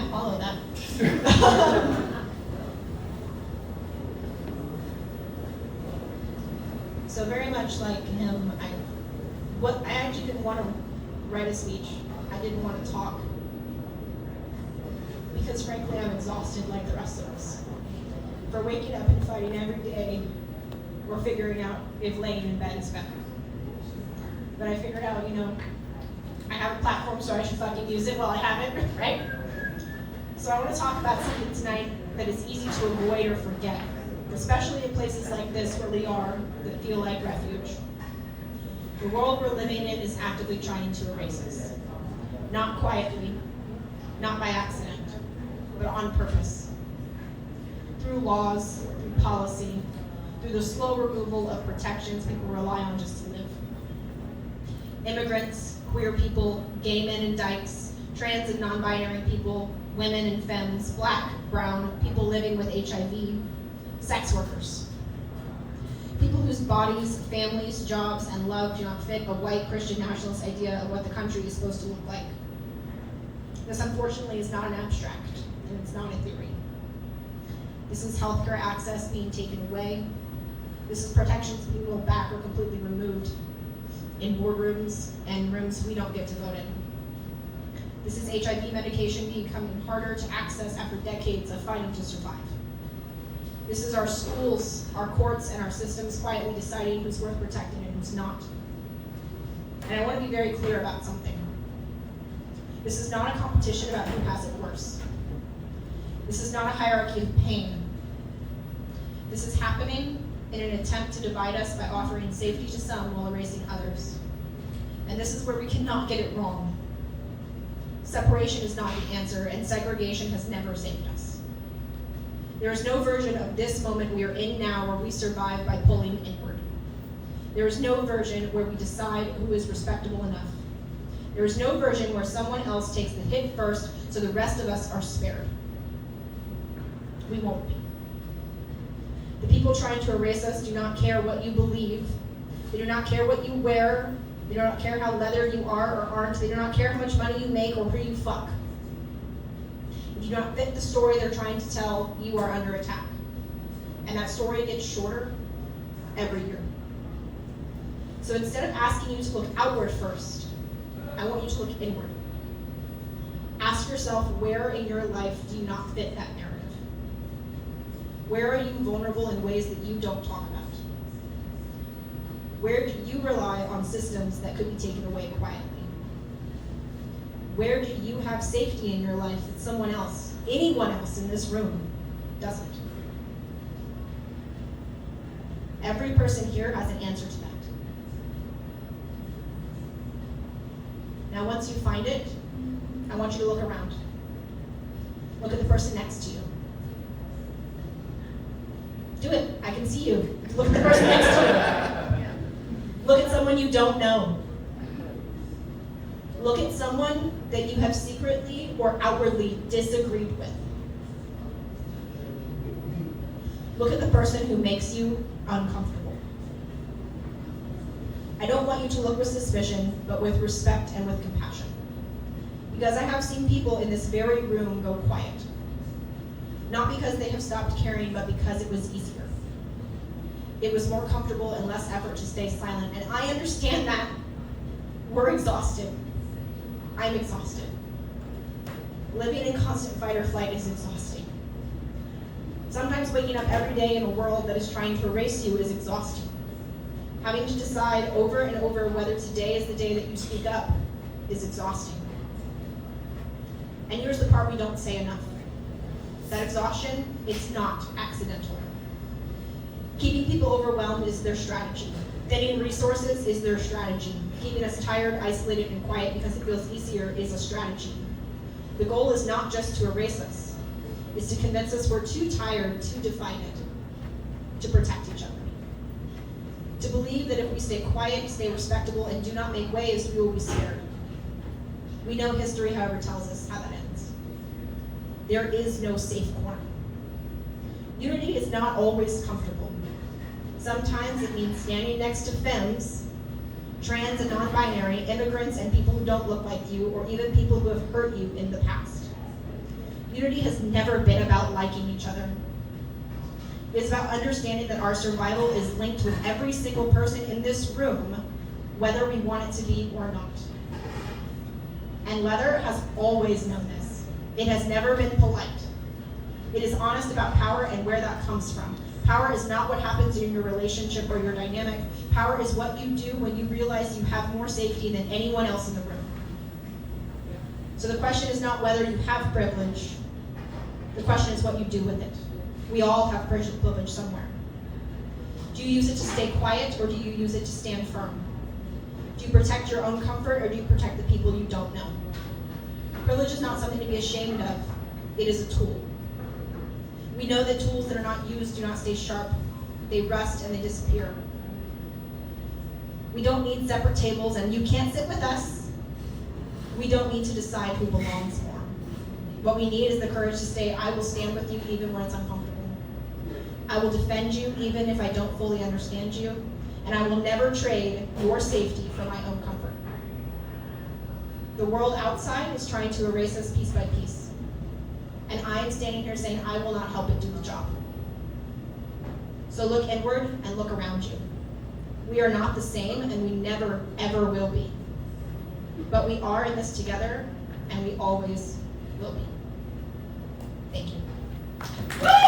can't follow that. So very much like him, I actually didn't want to write a speech. I didn't want to talk. Because frankly, I'm exhausted like the rest of us. For waking up and fighting every day, or figuring out if laying in bed is better. But I figured out, I have a platform, so I should fucking use it while I have it, right? So I want to talk about something tonight that is easy to avoid or forget, especially in places like this where we are that feel like refuge. The world we're living in is actively trying to erase us. Not quietly, not by accident, but on purpose. Through laws, through policy, through the slow removal of protections people rely on just to live. Immigrants, queer people, gay men and dykes, trans and non-binary people, women and femmes, black, brown, people living with HIV, sex workers. People whose bodies, families, jobs, and love do not fit a white Christian nationalist idea of what the country is supposed to look like. This unfortunately is not an abstract, and it's not a theory. This is healthcare access being taken away. This is protections being rolled back or completely removed in boardrooms and rooms we don't get to vote in. This is HIV medication becoming harder to access after decades of fighting to survive. This is our schools, our courts, and our systems quietly deciding who's worth protecting and who's not. And I want to be very clear about something. This is not a competition about who has it worse. This is not a hierarchy of pain. This is happening in an attempt to divide us by offering safety to some while erasing others. And this is where we cannot get it wrong. Separation is not the answer, and segregation has never saved us. There is no version of this moment we are in now where we survive by pulling inward. There is no version where we decide who is respectable enough. There is no version where someone else takes the hit first so the rest of us are spared. We won't be. The people trying to erase us do not care what you believe. They do not care what you wear. They do not care how leather you are or aren't. They do not care how much money you make or who you fuck. If you do not fit the story they're trying to tell, you are under attack. And that story gets shorter every year. So instead of asking you to look outward first, I want you to look inward. Ask yourself, where in your life do you not fit that narrative? Where are you vulnerable in ways that you don't talk about? Where do you rely on systems that could be taken away quietly? Where do you have safety in your life that someone else, anyone else in this room, doesn't? Every person here has an answer to that. Now, once you find it, I want you to look around. Look at the person next to you. Do it. I can see you. Look at the person next to you. Look at someone you don't know. Look at someone that you have secretly or outwardly disagreed with. Look at the person who makes you uncomfortable. I don't want you to look with suspicion, but with respect and with compassion. Because I have seen people in this very room go quiet. Not because they have stopped caring, but because it was easier. It was more comfortable and less effort to stay silent. And I understand that. We're exhausted. I'm exhausted. Living in constant fight or flight is exhausting. Sometimes waking up every day in a world that is trying to erase you is exhausting. Having to decide over and over whether today is the day that you speak up is exhausting. And here's the part we don't say enough. That exhaustion, it's not accidental. Keeping people overwhelmed is their strategy. Thinning resources is their strategy. Keeping us tired, isolated, and quiet because it feels easier is a strategy. The goal is not just to erase us. It's to convince us we're too tired, too divided to protect each other. To believe that if we stay quiet, stay respectable, and do not make waves, we will be scared. We know history, however, tells us how that ends. There is no safe corner. Unity is not always comfortable. Sometimes it means standing next to femmes, trans and non-binary, immigrants and people who don't look like you, or even people who have hurt you in the past. Unity has never been about liking each other. It is about understanding that our survival is linked with every single person in this room, whether we want it to be or not. And Leather has always known this. It has never been polite. It is honest about power and where that comes from. Power is not what happens in your relationship or your dynamic. Power is what you do when you realize you have more safety than anyone else in the room. So the question is not whether you have privilege. The question is what you do with it. We all have privilege somewhere. Do you use it to stay quiet, or do you use it to stand firm? Do you protect your own comfort, or do you protect the people you don't know? Privilege is not something to be ashamed of. It is a tool. We know that tools that are not used do not stay sharp. They rust and they disappear. We don't need separate tables, and you can't sit with us. We don't need to decide who belongs more. What we need is the courage to say, I will stand with you even when it's uncomfortable. I will defend you even if I don't fully understand you, and I will never trade your safety for my own comfort. The world outside is trying to erase us piece by piece, and I am standing here saying I will not help it do the job. So look inward and look around you. We are not the same, and we never, ever will be. But we are in this together, and we always will be. Thank you.